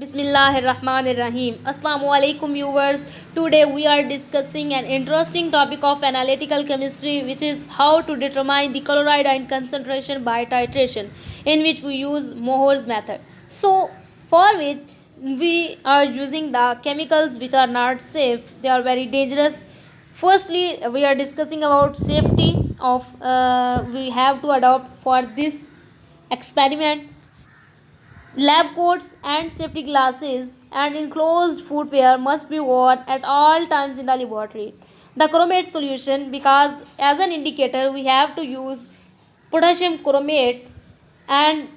Bismillahirrahmanirrahim. Assalamu alaikum viewers. Today we are discussing an interesting topic of analytical chemistry, which is how to determine the chloride ion concentration by titration, in which we use Mohr's method. So for which we are using the chemicals which are not safe, they are very dangerous. Firstly, we are discussing about safety of we have to adopt for this experiment. Lab coats and safety glasses and enclosed footwear must be worn at all times in the laboratory. The chromate solution, because as an indicator we have to use potassium chromate, and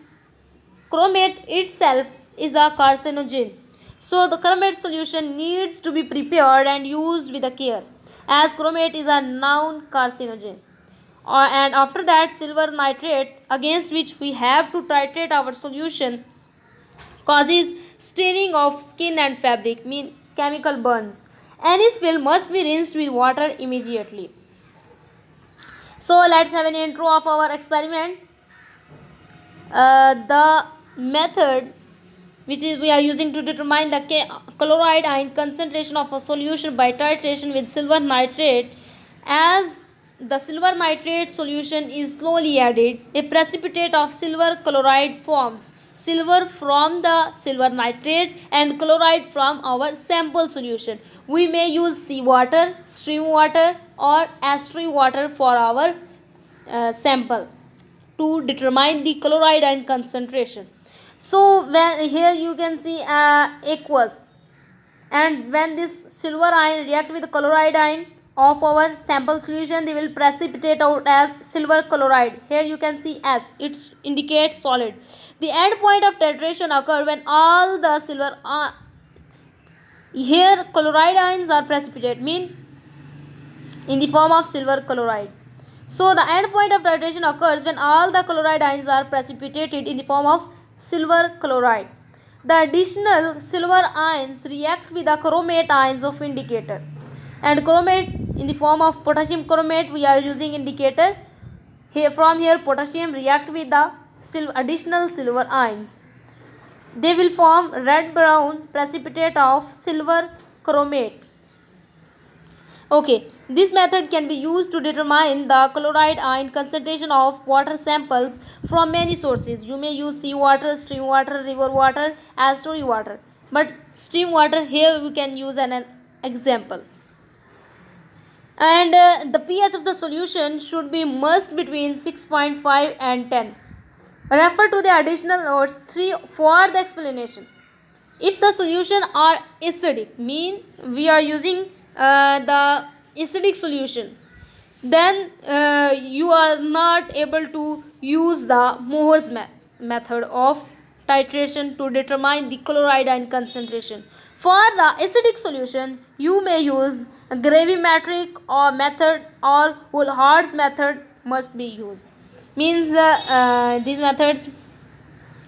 chromate itself is a carcinogen. So the chromate solution needs to be prepared and used with care, as chromate is a known carcinogen. And after that, silver nitrate, against which we have to titrate our solution, causes staining of skin and fabric, means chemical burns. Any spill must be rinsed with water immediately. So let's have an intro of our experiment. The method which is we are using to determine the chloride ion concentration of a solution by titration with silver nitrate. As the silver nitrate solution is slowly added, a precipitate of silver chloride forms. Silver from the silver nitrate and chloride from our sample solution. We may use seawater, stream water or estuary water for our sample to determine the chloride ion concentration. So when here you can see aqueous, and when this silver ion react with chloride ion of our sample solution, they will precipitate out as silver chloride. Here you can see S, it indicates solid. The end point of titration occur when all the silver here chloride ions are precipitate, mean in the form of silver chloride. So the end point of titration occurs when all the chloride ions are precipitated in the form of silver chloride. The additional silver ions react with the chromate ions of indicator, and chromate in the form of potassium chromate we are using indicator. Here from here potassium react with the additional silver ions. They will form red brown precipitate of silver chromate. Okay, this method can be used to determine the chloride ion concentration of water samples from many sources. You may use seawater, stream water, river water, estuary water. But stream water, here we can use an example. And the pH of the solution should be must between 6.5 and 10. Refer to the additional notes 3 for the explanation. If the solution are acidic, mean we are using the acidic solution, then you are not able to use the Mohr's method of titration to determine the chloride ion concentration. For the acidic solution, you may use a gravimetric or method or Wohlhard's method must be used. Means these methods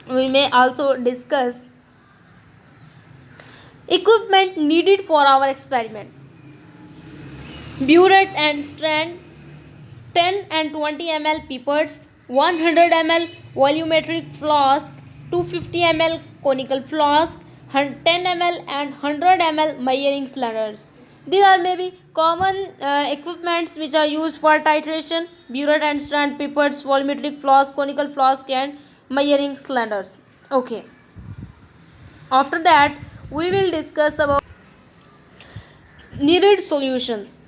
we may also discuss. Equipment needed for our experiment: burette and strand, 10 and 20 ml pipettes, 100 ml volumetric flask, 250 ml conical flask, 10 ml and 100 ml measuring cylinders. These are maybe common equipments which are used for titration: burette and strand, pipettes, volumetric flask, conical flask and measuring cylinders. Okay. After that, we will discuss about needed solutions,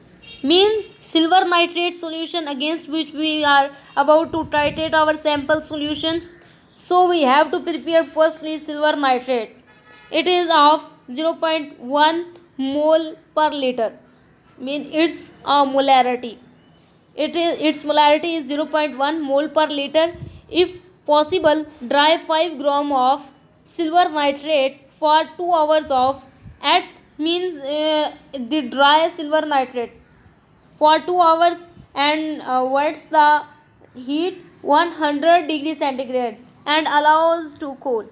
means silver nitrate solution against which we are about to titrate our sample solution. So we have to prepare firstly silver nitrate. It is of 0.1 mole per liter, mean its molarity. Its molarity is 0.1 mole per liter. If possible, dry 5 gram of silver nitrate for 2 hours of at means the dry silver nitrate for 2 hours, and what's the heat 100 degrees centigrade and allows to cool.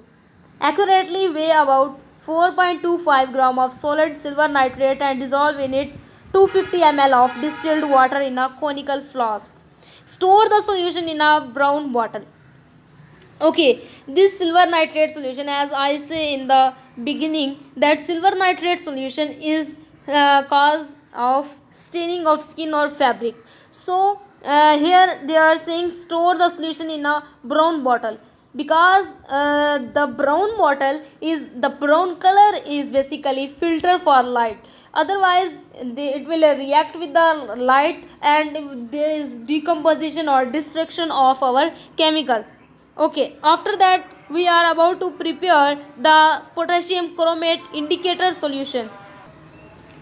Accurately weigh about 4.25 gram of solid silver nitrate and dissolve in it 250 ml of distilled water in a conical flask. Store the solution in a brown bottle. Okay, this silver nitrate solution, as I say in the beginning, that silver nitrate solution is cause of staining of skin or fabric. So here they are saying store the solution in a brown bottle, because the brown bottle is, the brown color is basically filter for light. Otherwise it will react with the light and there is decomposition or destruction of our chemical. Okay, after that we are about to prepare the potassium chromate indicator solution.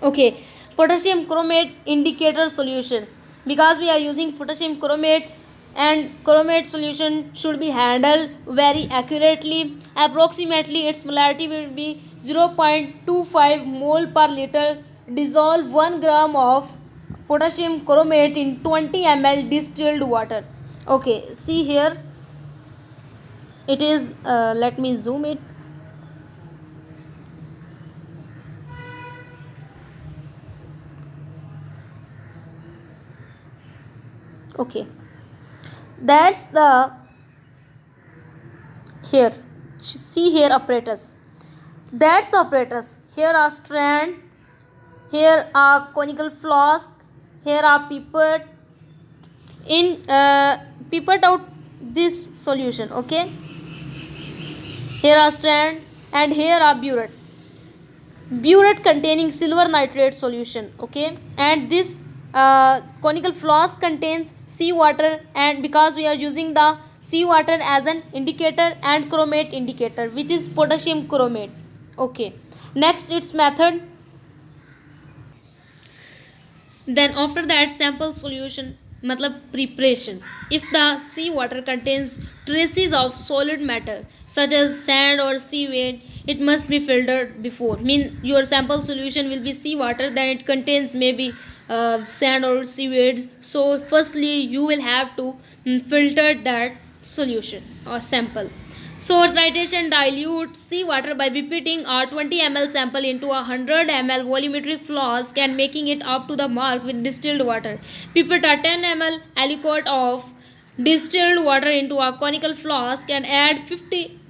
Okay, potassium chromate indicator solution, because we are using potassium chromate, and chromate solution should be handled very accurately. Approximately its molarity will be 0.25 mole per liter. Dissolve 1 gram of potassium chromate in 20 ml distilled water. Okay, see here it is, let me zoom it. Okay, that's the, here see here apparatus, that's the apparatus. Here are strand, here are conical flask, here are pipette. In pipette out this solution. Okay, here are strand and here are burette containing silver nitrate solution. Okay, and this conical flask contains seawater, and because we are using the seawater as an indicator, and chromate indicator, which is potassium chromate. Okay, next its method. Then after that, sample solution matlab preparation. If the seawater contains traces of solid matter such as sand or seaweed, it must be filtered before. Mean your sample solution will be seawater, then it contains maybe sand or seaweed. So firstly you will have to filter that solution or sample. So titration: dilute seawater by repeating a 20 ml sample into a 100 ml volumetric flask and making it up to the mark with distilled water. Pipette a 10 ml aliquot of distilled water into a conical flask and add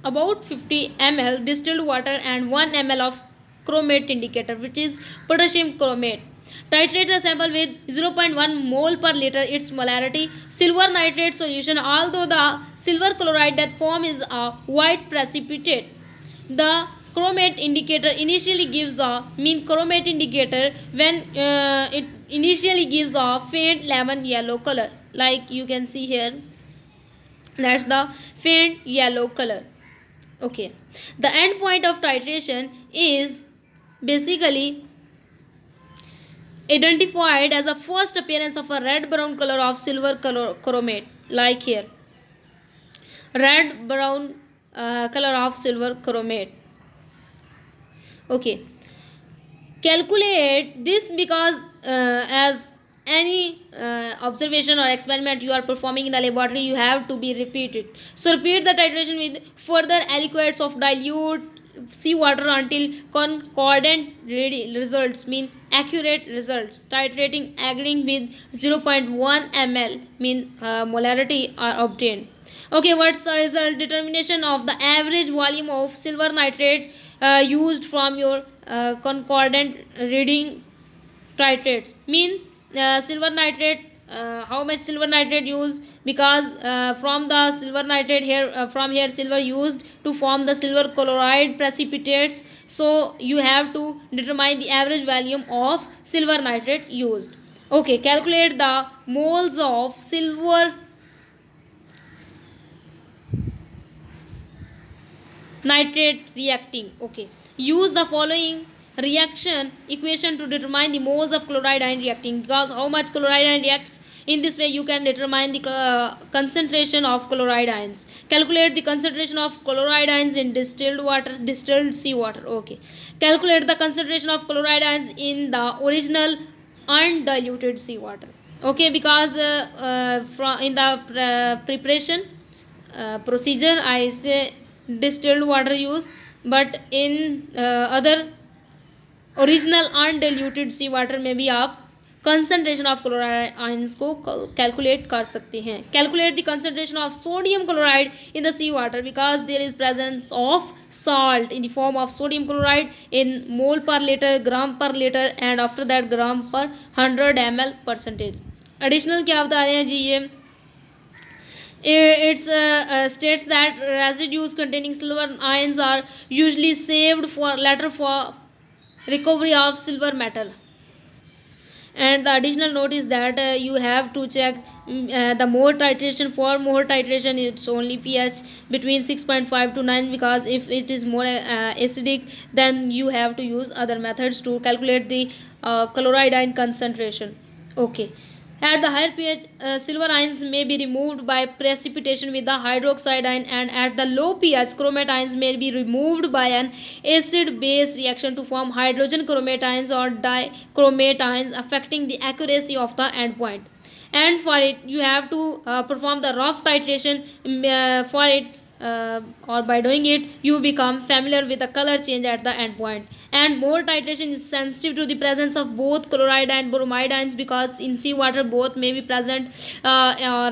about 50 ml distilled water and 1 ml of chromate indicator, which is potassium chromate. Titrate the sample with 0.1 mole per liter its molarity. Silver nitrate solution, although the silver chloride that form is a white precipitate. The chromate indicator initially gives a chromate indicator when it initially gives a faint lemon yellow color, like you can see here, that's the faint yellow color. Okay, the end point of titration is basically identified as a first appearance of a red brown color of silver chromate, like here, red brown color of silver chromate. Okay, calculate this, because as any observation or experiment you are performing in the laboratory, you have to be repeated. So repeat the titration with further aliquots of dilute seawater until concordant results, accurate results. Titrating agreeing with 0.1 ml molarity are obtained. Okay, what's the result? Determination of the average volume of silver nitrate used from your concordant reading titrates. Silver nitrate, how much silver nitrate used, because from the silver nitrate here, from here silver used to form the silver chloride precipitates. So you have to determine the average volume of silver nitrate used. Okay, calculate the moles of silver nitrate reacting. Okay, use the following reaction equation to determine the moles of chloride ion reacting, because how much chloride ion reacts, in this way you can determine the concentration of chloride ions. Calculate the concentration of chloride ions in distilled water, distilled seawater. Okay, calculate the concentration of chloride ions in the original undiluted seawater. Okay, because from in the preparation procedure I say distilled water use, but in other original undiluted seawater may be आप concentration of chloride ions को calculate कर सकते हैं. Calculate the concentration of sodium chloride in the sea water because there is presence of salt in the form of sodium chloride in mole per liter, gram per liter and after that gram per 100 ml percentage. Additional क्या बता रहे हैं जी ये, it states that residues containing silver ions are usually saved for later for recovery of silver metal. And the additional note is that you have to check the more titration. For more titration it's only pH between 6.5 to 9 because if it is more acidic then you have to use other methods to calculate the chloride ion concentration. Okay. At the higher pH, silver ions may be removed by precipitation with the hydroxide ion, and at the low pH, chromate ions may be removed by an acid-base reaction to form hydrogen chromate ions or dichromate ions, affecting the accuracy of the endpoint. And for it, you have to perform the rough titration. For it, or by doing it, you become familiar with the color change at the endpoint. And more titration is sensitive to the presence of both chloride and bromide ions because in seawater both may be present or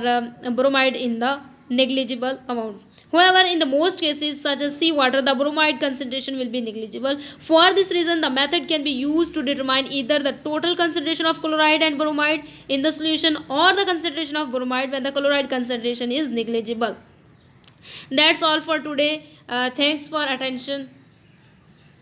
bromide in the negligible amount. However, in the most cases such as seawater, the bromide concentration will be negligible. For this reason, the method can be used to determine either the total concentration of chloride and bromide in the solution or the concentration of bromide when the chloride concentration is negligible. That's all for today. Thanks for attention.